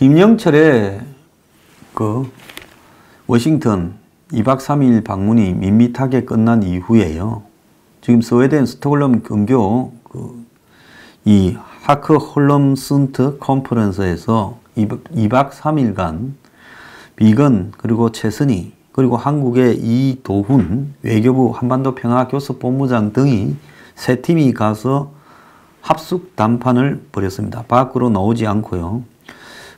김영철의 그 워싱턴 2박 3일 방문이 밋밋하게 끝난 이후에요. 지금 스웨덴 스톡홀름 근교 이 하크 홀럼순트 컨퍼런스에서 2박 3일간 비건 그리고 최선희 그리고 한국의 이도훈 외교부 한반도 평화교섭본부장 등이 세 팀이 가서 합숙 담판을 벌였습니다. 밖으로 나오지 않고요.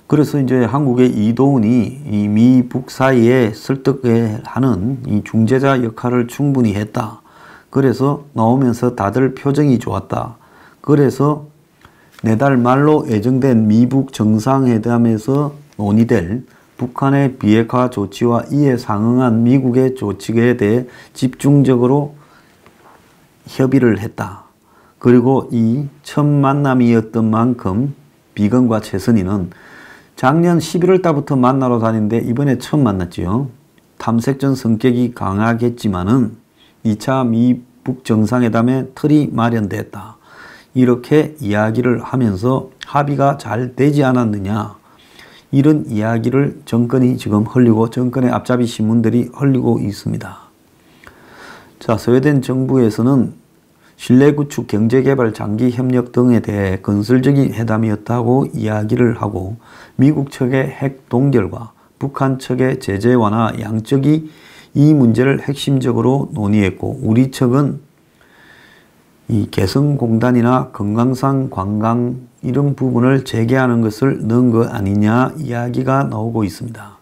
그래서 이제 한국의 이도훈이 이 미북 사이에 설득에 하는 이 중재자 역할을 충분히 했다. 그래서 나오면서 다들 표정이 좋았다. 그래서 내달 말로 예정된 미북 정상회담에서 논의될 북한의 비핵화 조치와 이에 상응한 미국의 조치에 대해 집중적으로 협의를 했다. 그리고 이 첫 만남이었던 만큼 비건과 최선희는 작년 11월 달부터 만나러 다니는데 이번에 처음 만났지요. 탐색전 성격이 강하겠지만은 2차 미북 정상회담에 틀이 마련됐다. 이렇게 이야기를 하면서 합의가 잘 되지 않았느냐. 이런 이야기를 정권이 지금 흘리고 정권의 앞잡이 신문들이 흘리고 있습니다. 자, 스웨덴 정부에서는 신뢰구축, 경제개발, 장기협력 등에 대해 건설적인 회담이었다고 이야기를 하고 미국 측의 핵 동결과 북한 측의 제재 완화 양측이 이 문제를 핵심적으로 논의했고 우리 측은 이 개성공단이나 금강산 관광 이런 부분을 재개하는 것을 넣은 것 아니냐 이야기가 나오고 있습니다.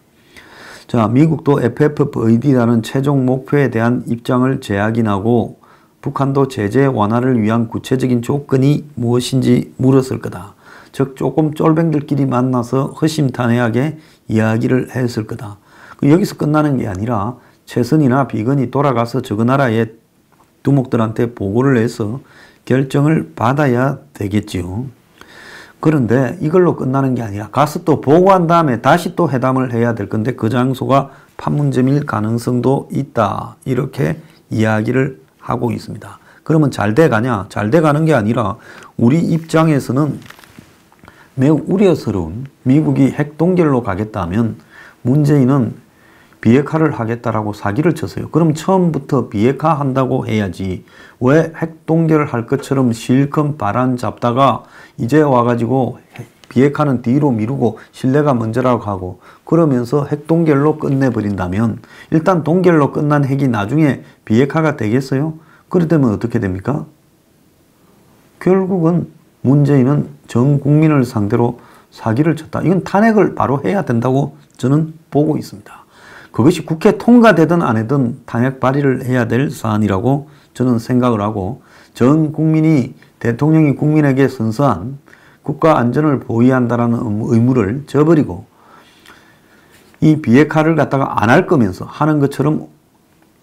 자, 미국도 FFVD라는 최종 목표에 대한 입장을 재확인하고 북한도 제재 완화를 위한 구체적인 조건이 무엇인지 물었을 거다. 즉 조금 쫄병들끼리 만나서 허심탄회하게 이야기를 했을 거다. 여기서 끝나는 게 아니라 최선희나 비건이 돌아가서 저 나라의 두목들한테 보고를 해서 결정을 받아야 되겠지요. 그런데 이걸로 끝나는 게 아니라 가서 또 보고한 다음에 다시 또 회담을 해야 될 건데 그 장소가 판문점일 가능성도 있다. 이렇게 이야기를 하고 있습니다. 그러면 잘 돼가냐? 잘 돼가는 게 아니라 우리 입장에서는 매우 우려스러운 미국이 핵 동결로 가겠다면 문재인은 비핵화를 하겠다라고 사기를 쳤어요. 그럼 처음부터 비핵화 한다고 해야지 왜 핵 동결을 할 것처럼 실컷 바람 잡다가 이제 와가지고 비핵화는 뒤로 미루고 신뢰가 먼저라고 하고 그러면서 핵 동결로 끝내버린다면 일단 동결로 끝난 핵이 나중에 비핵화가 되겠어요? 그렇다면 어떻게 됩니까? 결국은 문재인은 전 국민을 상대로 사기를 쳤다. 이건 탄핵을 바로 해야 된다고 저는 보고 있습니다. 그것이 국회 통과되든 안 하든 탄핵 발의를 해야 될 사안이라고 저는 생각을 하고 전 국민이 대통령이 국민에게 선서한 국가 안전을 보위한다라는 의무를 저버리고 이 비핵화를 갖다가 안 할 거면서 하는 것처럼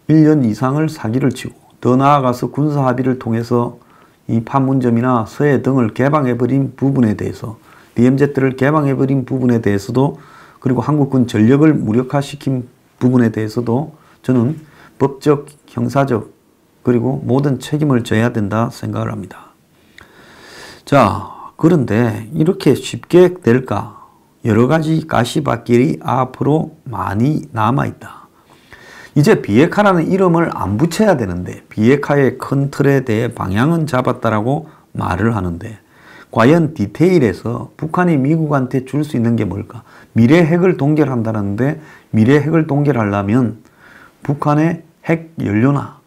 1년 이상을 사기를 치고 더 나아가서 군사 합의를 통해서 이 판문점이나 서해 등을 개방해버린 부분에 대해서 DMZ를 개방해버린 부분에 대해서도 그리고 한국군 전력을 무력화시킨 부분에 대해서도 저는 법적, 형사적 그리고 모든 책임을 져야 된다 생각을 합니다. 자, 그런데 이렇게 쉽게 될까? 여러 가지 가시밭길이 앞으로 많이 남아있다. 이제 비핵화라는 이름을 안 붙여야 되는데 비핵화의 큰 틀에 대해 방향은 잡았다라고 말을 하는데 과연 디테일에서 북한이 미국한테 줄 수 있는 게 뭘까? 미래 핵을 동결한다는데 미래 핵을 동결하려면 북한의 핵 연료나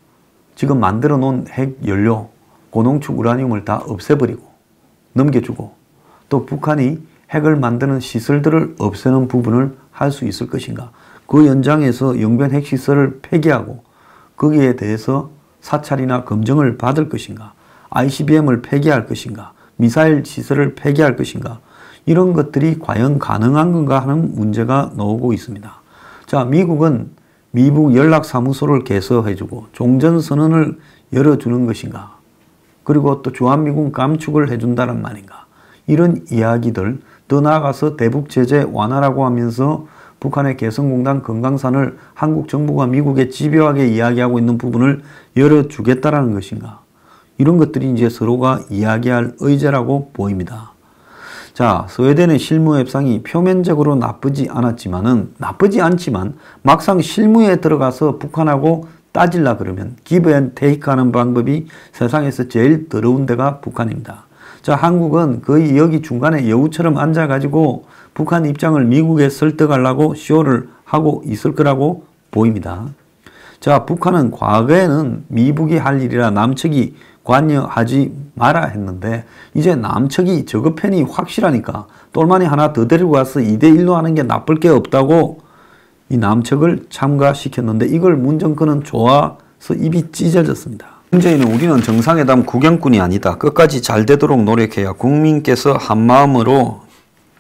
지금 만들어 놓은 핵 연료, 고농축 우라늄을 다 없애버리고 넘겨주고 또 북한이 핵을 만드는 시설들을 없애는 부분을 할 수 있을 것인가? 그 연장에서 영변 핵시설을 폐기하고 거기에 대해서 사찰이나 검증을 받을 것인가? ICBM을 폐기할 것인가? 미사일 시설을 폐기할 것인가? 이런 것들이 과연 가능한 건가 하는 문제가 나오고 있습니다. 자, 미국은 미북 연락사무소를 개설해주고 종전선언을 열어주는 것인가? 그리고 또 주한미군 감축을 해준다는 말인가? 이런 이야기들, 더 나아가서 대북 제재 완화라고 하면서 북한의 개성공단 금강산을 한국 정부가 미국에 집요하게 이야기하고 있는 부분을 열어주겠다라는 것인가? 이런 것들이 이제 서로가 이야기할 의제라고 보입니다. 자, 스웨덴의 실무 협상이 표면적으로 나쁘지 않지만 막상 실무에 들어가서 북한하고 따질라 그러면 give and take 하는 방법이 세상에서 제일 더러운 데가 북한입니다. 자, 한국은 거의 여기 중간에 여우처럼 앉아가지고 북한 입장을 미국에 설득하려고 쇼를 하고 있을 거라고 보입니다. 자, 북한은 과거에는 미북이 할 일이라 남측이 관여하지 마라 했는데 이제 남측이 저거 편이 확실하니까 똘마니 하나 더 데리고 와서 2대1로 하는 게 나쁠 게 없다고 이 남측을 참가시켰는데 이걸 문 정권은 좋아서 입이 찢어졌습니다. 문재인은 우리는 정상회담 구경꾼이 아니다. 끝까지 잘 되도록 노력해야 국민께서 한마음으로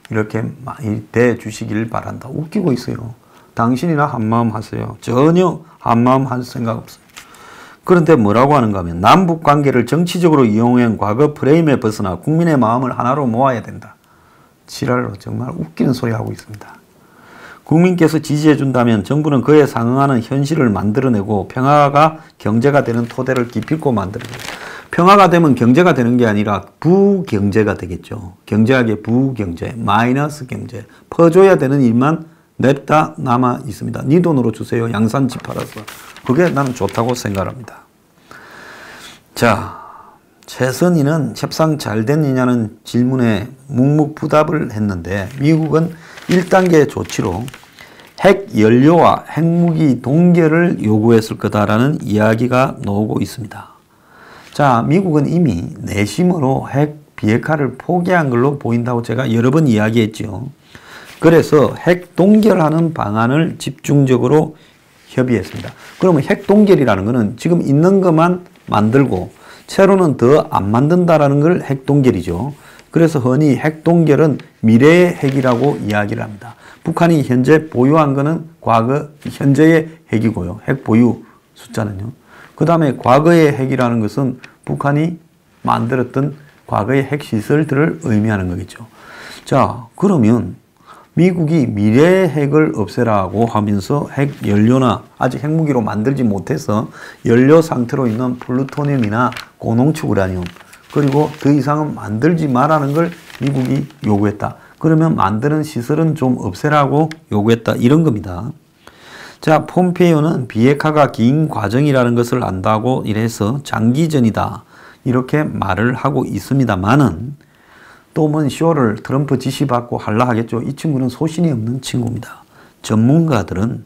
이렇게 많이 대주시길 바란다. 웃기고 있어요. 당신이나 한마음 하세요. 전혀 한마음 할 생각 없어요. 그런데 뭐라고 하는가 하면 남북 관계를 정치적으로 이용한 과거 프레임에 벗어나 국민의 마음을 하나로 모아야 된다. 지랄로 정말 웃기는 소리 하고 있습니다. 국민께서 지지해 준다면 정부는 그에 상응하는 현실을 만들어내고 평화가 경제가 되는 토대를 기필코 만들어내고 평화가 되면 경제가 되는 게 아니라 부경제가 되겠죠. 경제학의 부경제, 마이너스 경제, 퍼줘야 되는 일만 냅다 남아 있습니다. 네 돈으로 주세요. 양산집 팔아서. 그게 나는 좋다고 생각합니다. 자, 최선희는 협상 잘 됐느냐는 질문에 묵묵부답을 했는데 미국은 1단계 조치로 핵 연료와 핵무기 동결을 요구했을 거다라는 이야기가 나오고 있습니다. 자, 미국은 이미 내심으로 핵 비핵화를 포기한 걸로 보인다고 제가 여러 번 이야기했죠. 그래서 핵 동결하는 방안을 집중적으로 협의했습니다. 그러면 핵 동결이라는 것은 지금 있는 것만 만들고 새로는 더 안 만든다라는 걸 핵 동결이죠. 그래서 흔히 핵 동결은 미래의 핵이라고 이야기를 합니다. 북한이 현재 보유한 것은 과거 현재의 핵이고요. 핵 보유 숫자는요. 그 다음에 과거의 핵이라는 것은 북한이 만들었던 과거의 핵시설들을 의미하는 거겠죠. 자, 그러면 미국이 미래의 핵을 없애라고 하면서 핵 연료나 아직 핵무기로 만들지 못해서 연료 상태로 있는 플루토늄이나 고농축 우라늄 그리고 더 이상은 만들지 말라는 걸 미국이 요구했다. 그러면 만드는 시설은 좀 없애라고 요구했다. 이런 겁니다. 자, 폼페이오는 비핵화가 긴 과정이라는 것을 안다고 이래서 장기전이다. 이렇게 말을 하고 있습니다만은 또 뭔 쇼를 트럼프 지시받고 하려 하겠죠. 이 친구는 소신이 없는 친구입니다. 전문가들은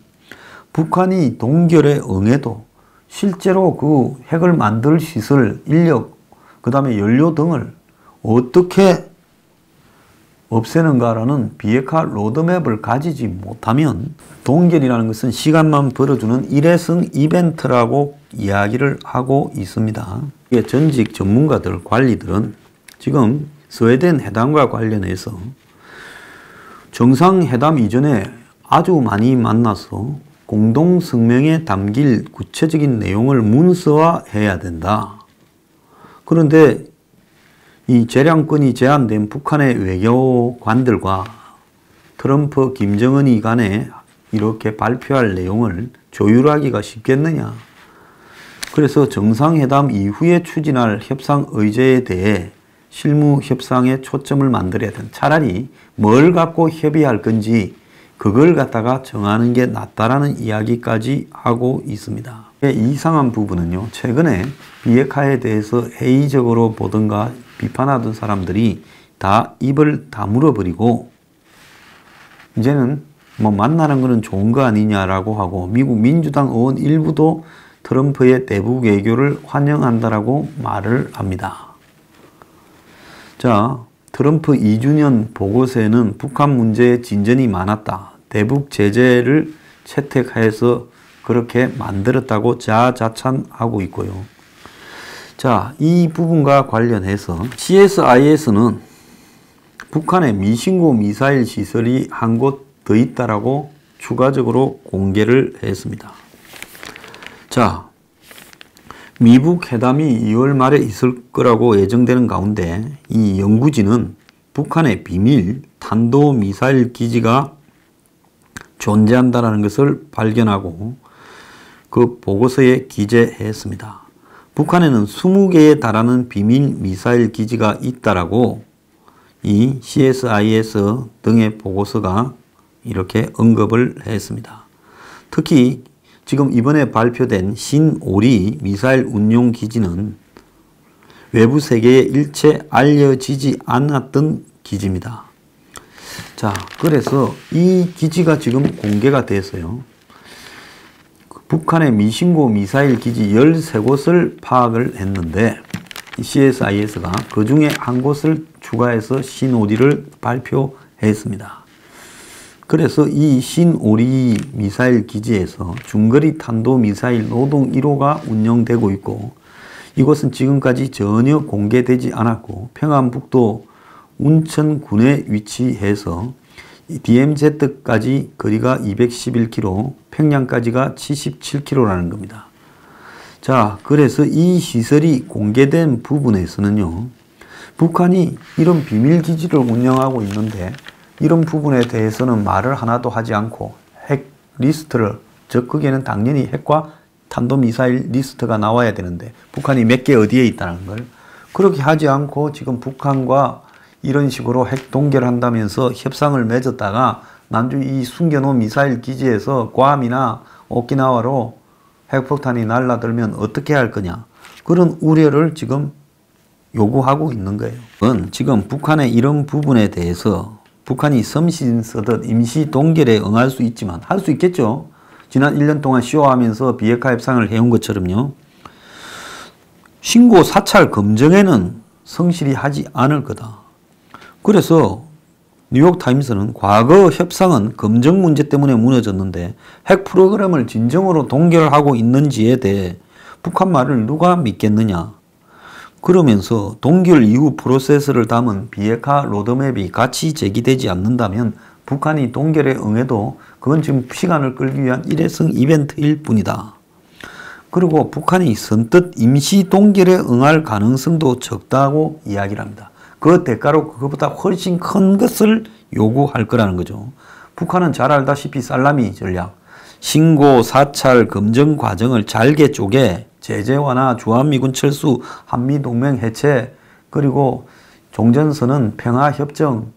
북한이 동결에 응해도 실제로 그 핵을 만들 시설, 인력, 그 다음에 연료 등을 어떻게 없애는가라는 비핵화 로드맵을 가지지 못하면 동결이라는 것은 시간만 벌어주는 일회성 이벤트라고 이야기를 하고 있습니다. 전직 전문가들, 관리들은 지금 스웨덴 회담과 관련해서 정상회담 이전에 아주 많이 만나서 공동성명에 담길 구체적인 내용을 문서화해야 된다. 그런데 이 재량권이 제한된 북한의 외교관들과 트럼프, 김정은이 간에 이렇게 발표할 내용을 조율하기가 쉽겠느냐. 그래서 정상회담 이후에 추진할 협상 의제에 대해 실무 협상에 초점을 만들어야 된다. 차라리 뭘 갖고 협의할 건지 그걸 갖다가 정하는 게 낫다라는 이야기까지 하고 있습니다. 이상한 부분은요. 최근에 비핵화에 대해서 회의적으로 보던가 비판하던 사람들이 다 입을 다물어 버리고 이제는 뭐 만나는 거는 좋은 거 아니냐라고 하고 미국 민주당 의원 일부도 트럼프의 대북 외교를 환영한다라고 말을 합니다. 자, 트럼프 2주년 보고서에는 북한 문제에 진전이 많았다. 대북 제재를 채택해서 그렇게 만들었다고 자자찬하고 있고요. 자, 이 부분과 관련해서 CSIS는 북한의 미신고 미사일 시설이 한 곳 더 있다라고 추가적으로 공개를 했습니다. 자, 미북 회담이 2월 말에 있을 거라고 예정되는 가운데 이 연구진은 북한의 비밀 탄도미사일 기지가 존재한다는 것을 발견하고 그 보고서에 기재했습니다. 북한에는 20개에 달하는 비밀 미사일 기지가 있다라고 이 CSIS 등의 보고서가 이렇게 언급을 했습니다. 특히 지금 이번에 발표된 신오리 미사일 운용 기지는 외부 세계에 일체 알려지지 않았던 기지입니다. 자, 그래서 이 기지가 지금 공개가 됐어요. 북한의 미신고 미사일 기지 13곳을 파악을 했는데 CSIS가 그 중에 한 곳을 추가해서 신오리를 발표했습니다. 그래서 이 신오리 미사일 기지에서 중거리 탄도미사일 노동 1호가 운영되고 있고, 이곳은 지금까지 전혀 공개되지 않았고 평안북도 운천군에 위치해서 DMZ까지 거리가 211km, 평양까지가 77km라는 겁니다. 자, 그래서 이 시설이 공개된 부분에서는요, 북한이 이런 비밀기지를 운영하고 있는데 이런 부분에 대해서는 말을 하나도 하지 않고 핵 리스트를, 즉 거기에는 당연히 핵과 탄도미사일 리스트가 나와야 되는데 북한이 몇 개 어디에 있다는 걸 그렇게 하지 않고 지금 북한과 이런 식으로 핵 동결을 한다면서 협상을 맺었다가 나중에 이 숨겨놓은 미사일 기지에서 괌이나 오키나와로 핵폭탄이 날아들면 어떻게 할 거냐, 그런 우려를 지금 요구하고 있는 거예요. 지금 북한의 이런 부분에 대해서 북한이 섬신 쓰듯 임시 동결에 응할 수 있지만, 할 수 있겠죠. 지난 1년 동안 쇼하면서 비핵화 협상을 해온 것처럼요. 신고 사찰 검증에는 성실히 하지 않을 거다. 그래서 뉴욕타임스는 과거 협상은 검증 문제 때문에 무너졌는데 핵 프로그램을 진정으로 동결하고 있는지에 대해 북한 말을 누가 믿겠느냐. 그러면서 동결 이후 프로세스를 담은 비핵화 로드맵이 같이 제기되지 않는다면 북한이 동결에 응해도 그건 지금 시간을 끌기 위한 일회성 이벤트일 뿐이다. 그리고 북한이 선뜻 임시 동결에 응할 가능성도 적다고 이야기를 합니다. 그 대가로 그것보다 훨씬 큰 것을 요구할 거라는 거죠. 북한은 잘 알다시피 살라미 전략, 신고, 사찰, 검증 과정을 잘게 쪼개 제재 완화, 주한미군 철수, 한미동맹 해체, 그리고 종전선언, 평화협정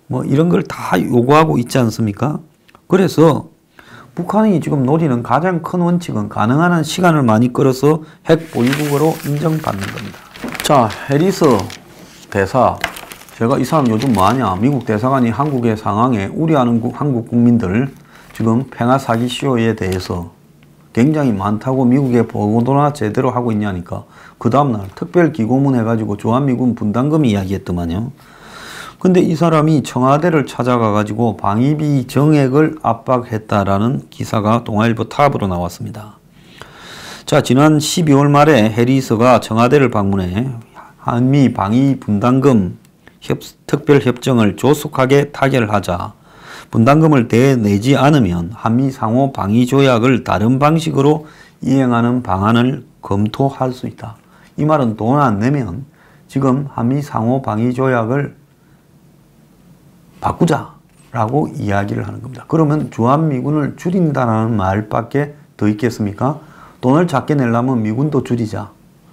뭐 이런 걸 다 요구하고 있지 않습니까? 그래서 북한이 지금 노리는 가장 큰 원칙은 가능한 한 시간을 많이 끌어서 핵 보유국으로 인정받는 겁니다. 자, 해리스 대사, 제가 이 사람 요즘 뭐하냐, 미국 대사관이 한국의 상황에 우려하는 한국 국민들 지금 평화 사기 쇼에 대해서 굉장히 많다고 미국에 보고나 제대로 하고 있냐니까 그 다음날 특별 기고문 해가지고 주한미군 분담금 이야기했더만요. 근데 이 사람이 청와대를 찾아가 가지고 방위비 정액을 압박했다라는 기사가 동아일보 탑으로 나왔습니다. 자, 지난 12월 말에 해리스가 청와대를 방문해 한미 방위 분담금 특별협정을 조속하게 타결하자, 분담금을 대내지 않으면 한미 상호 방위 조약을 다른 방식으로 이행하는 방안을 검토할 수 있다. 이 말은 돈 안 내면 지금 한미 상호 방위 조약을 바꾸자라고 이야기를 하는 겁니다. 그러면 주한미군을 줄인다는 말밖에 더 있겠습니까? 돈을 작게 내려면 미군도 줄이자.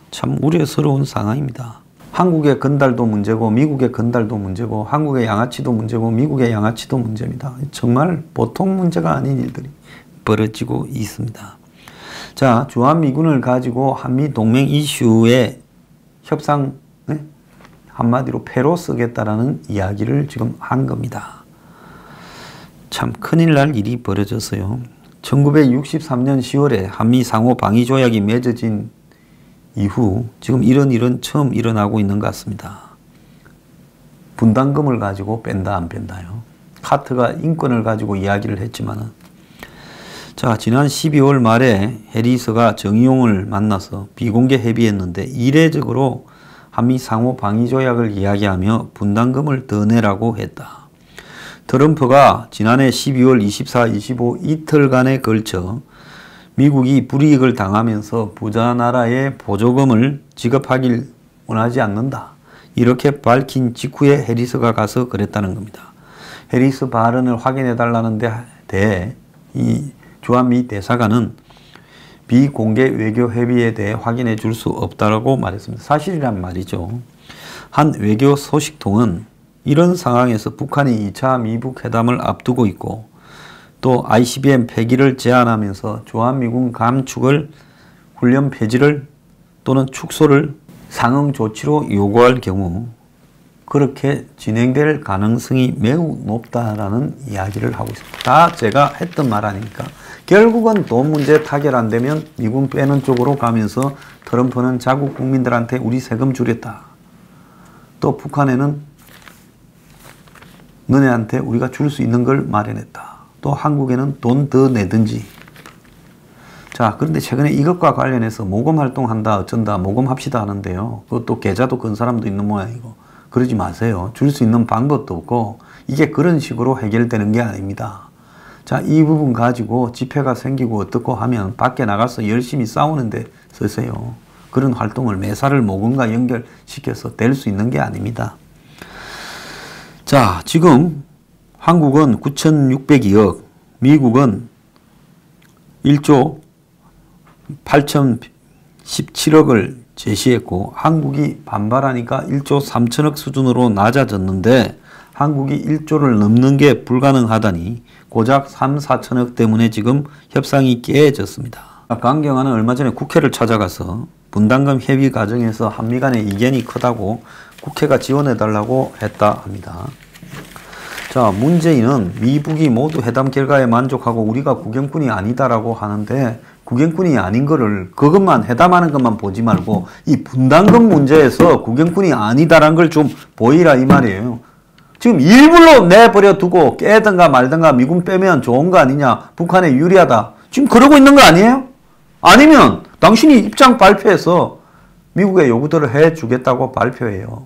참 우려스러운 상황입니다. 한국의 건달도 문제고 미국의 건달도 문제고 한국의 양아치도 문제고 미국의 양아치도 문제입니다. 정말 보통 문제가 아닌 일들이 벌어지고 있습니다. 자, 주한미군을 가지고 한미동맹 이슈의 협상, 한마디로 패로 쓰겠다라는 이야기를 지금 한 겁니다. 참 큰일 날 일이 벌어졌어요. 1963년 10월에 한미 상호 방위 조약이 맺어진 이후 지금 이런 일은 처음 일어나고 있는 것 같습니다. 분담금을 가지고 뺀다 안 뺀다요. 카트가 인권을 가지고 이야기를 했지만은, 자, 지난 12월 말에 해리스가 정의용을 만나서 비공개 협의했는데 이례적으로 한미 상호 방위 조약을 이야기하며 분담금을 더 내라고 했다. 트럼프가 지난해 12월 24, 25 이틀간에 걸쳐 미국이 불이익을 당하면서 부자 나라에 보조금을 지급하길 원하지 않는다, 이렇게 밝힌 직후에 해리스가 가서 그랬다는 겁니다. 해리스 발언을 확인해 달라는 데 대해 이 주한미 대사관은 비공개 외교 협의에 대해 확인해 줄 수 없다고 말했습니다. 사실이란 말이죠. 한 외교 소식통은 이런 상황에서 북한이 2차 미북 회담을 앞두고 있고 또 ICBM 폐기를 제안하면서 주한미군 감축을 훈련 폐지를 또는 축소를 상응 조치로 요구할 경우 그렇게 진행될 가능성이 매우 높다라는 이야기를 하고 있습니다. 다 제가 했던 말 아닙니까? 결국은 돈 문제 타결 안 되면 미군 빼는 쪽으로 가면서 트럼프는 자국 국민들한테 우리 세금 줄였다. 또 북한에는 너네한테 우리가 줄 수 있는 걸 마련했다. 또 한국에는 돈 더 내든지. 자, 그런데 최근에 이것과 관련해서 모금 활동한다 어쩐다 모금합시다 하는데요. 그것도 계좌도 건 사람도 있는 모양이고 그러지 마세요. 줄 수 있는 방법도 없고 이게 그런 식으로 해결되는 게 아닙니다. 자, 이 부분 가지고 집회가 생기고 어떻고 하면 밖에 나가서 열심히 싸우는데 쓰세요. 그런 활동을 매사를 모금과 연결시켜서 될 수 있는 게 아닙니다. 자, 지금 한국은 9,602억, 미국은 1조 8,017억을 제시했고 한국이 반발하니까 1조 3천억 수준으로 낮아졌는데 한국이 1조를 넘는 게 불가능하다니 고작 3, 4천억 때문에 지금 협상이 깨졌습니다. 강경화는 얼마 전에 국회를 찾아가서 분담금 협의 과정에서 한미 간의 이견이 크다고 국회가 지원해달라고 했다 합니다. 자, 문재인은 미북이 모두 회담 결과에 만족하고 우리가 구경꾼이 아니다라고 하는데 구경꾼이 아닌 거를 그것만 회담하는 것만 보지 말고 이 분담금 문제에서 구경꾼이 아니다라는 걸 좀 보이라 이 말이에요. 지금 일부러 내버려 두고 깨든가 말든가 미군 빼면 좋은 거 아니냐. 북한에 유리하다. 지금 그러고 있는 거 아니에요? 아니면 당신이 입장 발표해서 미국의 요구들을 해주겠다고 발표해요.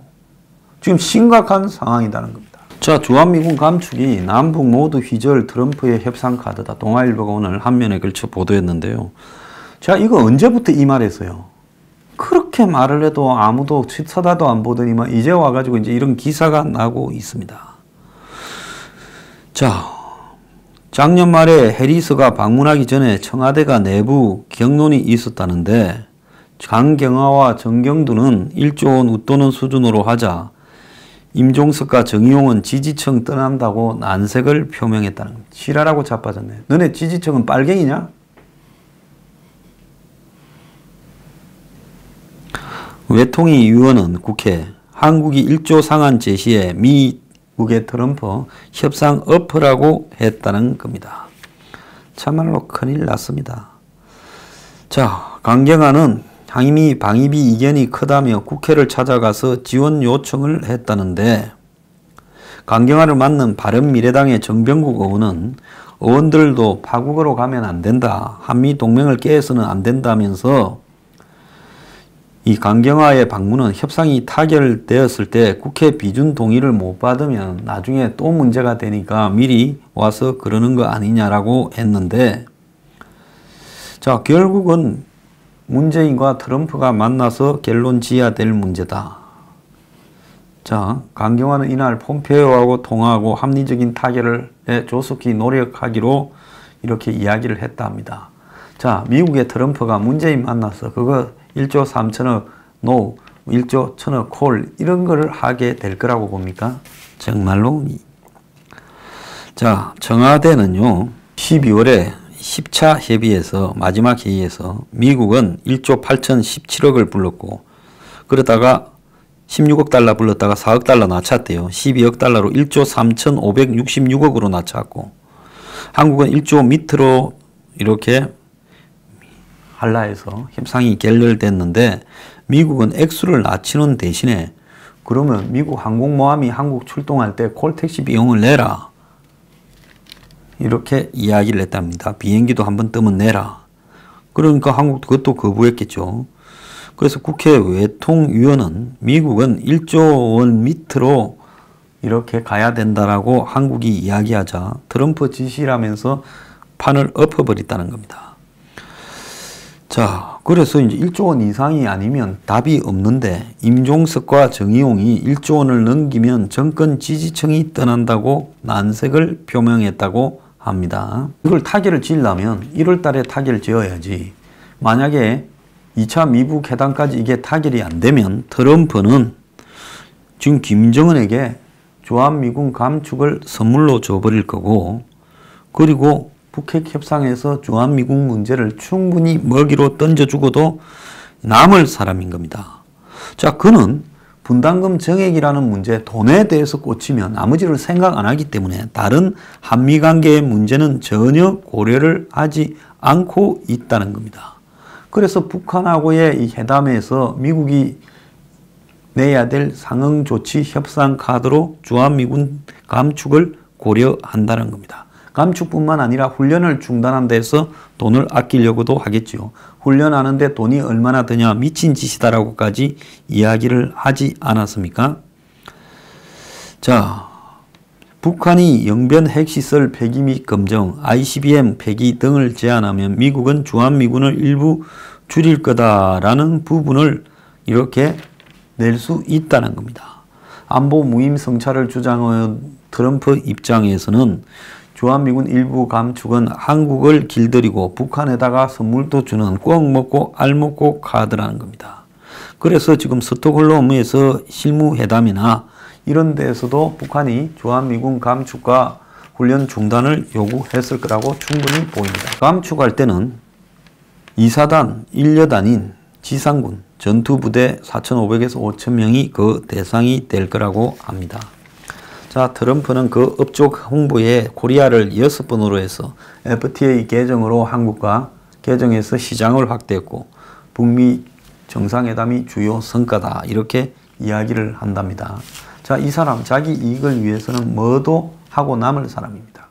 지금 심각한 상황이라는 겁니다. 자, 주한미군 감축이 남북 모두 휘저을 트럼프의 협상 카드다. 동아일보가 오늘 한 면에 걸쳐 보도했는데요. 자, 이거 언제부터 이 말했어요? 그렇게 말을 해도 아무도 쳐다도 안 보더니만 이제 와가지고 이제 이런 기사가 나고 있습니다. 자, 작년 말에 해리스가 방문하기 전에 청와대가 내부 격론이 있었다는데 강경화와 정경두는 1조 원 웃도는 수준으로 하자 임종석과 정의용은 지지층 떠난다고 난색을 표명했다는 겁니다. 실화라고 자빠졌네. 너네 지지층은 빨갱이냐? 외통위 의원은 국회 한국이 1조 상한 제시에 미국의 트럼프 협상 엎으라고 했다는 겁니다. 참말로 큰일 났습니다. 자, 강경화는 항미 방위비 이견이 크다며 국회를 찾아가서 지원 요청을 했다는데 강경화를 맡는 바른미래당의 정병국 의원은 의원들도 파국으로 가면 안 된다. 한미 동맹을 깨서는 안 된다면서 이 강경화의 방문은 협상이 타결되었을 때 국회 비준 동의를 못 받으면 나중에 또 문제가 되니까 미리 와서 그러는 거 아니냐라고 했는데 자, 결국은 문재인과 트럼프가 만나서 결론 지어야 될 문제다. 자, 강경화는 이날 폼페이오하고 통화하고 합리적인 타결을 조속히 노력하기로 이렇게 이야기를 했다 합니다. 자, 미국의 트럼프가 문재인 만나서 그거 1조 3천억 노, 1조 1천억 콜 이런 거를 하게 될 거라고 봅니까? 정말로. 자, 청와대는요 12월에 10차 협의에서 마지막 회의에서 미국은 1조 8,017억을 불렀고 그러다가 16억 달러 불렀다가 4억 달러 낮췄대요. 12억 달러로 1조 3,566억으로 낮췄고 한국은 1조 밑으로 이렇게 할라 해서 협상이 결렬됐는데 미국은 액수를 낮추는 대신에 그러면 미국 항공모함이 한국 출동할 때 콜택시 비용을 내라. 이렇게 이야기를 했답니다. 비행기도 한번 뜨면 내라. 그러니까 한국도 그것도 거부했겠죠. 그래서 국회 외통위원은 미국은 1조 원 밑으로 이렇게 가야 된다라고 한국이 이야기하자 트럼프 지시라면서 판을 엎어버렸다는 겁니다. 자, 그래서 이제 1조 원 이상이 아니면 답이 없는데 임종석과 정의용이 1조 원을 넘기면 정권 지지층이 떠난다고 난색을 표명했다고 합니다. 이걸 타결을 지으려면 1월 달에 타결을 지어야지. 만약에 2차 미북 회담까지 이게 타결이 안 되면 트럼프는 지금 김정은에게 주한미군 감축을 선물로 줘버릴 거고, 그리고 북핵 협상에서 주한미군 문제를 충분히 먹이로 던져주고도 남을 사람인 겁니다. 자, 그는 분담금 정액이라는 문제, 돈에 대해서 꽂히면 나머지를 생각 안 하기 때문에 다른 한미관계의 문제는 전혀 고려를 하지 않고 있다는 겁니다. 그래서 북한하고의 이 회담에서 미국이 내야 될 상응 조치 협상 카드로 주한미군 감축을 고려한다는 겁니다. 감축뿐만 아니라 훈련을 중단한 데서 돈을 아끼려고도 하겠지요. 훈련하는데 돈이 얼마나 드냐, 미친 짓이다라고까지 이야기를 하지 않았습니까? 자, 북한이 영변 핵시설 폐기 및 검정, ICBM 폐기 등을 제안하면 미국은 주한미군을 일부 줄일 거다라는 부분을 이렇게 낼 수 있다는 겁니다. 안보 무임 성찰을 주장한 트럼프 입장에서는 주한미군 일부 감축은 한국을 길들이고 북한에다가 선물도 주는 꼭 먹고 알 먹고 카드라는 겁니다. 그래서 지금 스톡홀름에서 실무회담이나 이런 데에서도 북한이 주한미군 감축과 훈련 중단을 요구했을 거라고 충분히 보입니다. 감축할 때는 2사단 1여단인 지상군 전투부대 4,500에서 5,000명이 그 대상이 될 거라고 합니다. 자, 트럼프는 그 업적 홍보에 코리아를 6번으로 해서 FTA 개정으로 한국과 개정해서 시장을 확대했고 북미 정상회담이 주요 성과다 이렇게 이야기를 한답니다. 자, 이 사람 자기 이익을 위해서는 뭐도 하고 남을 사람입니다.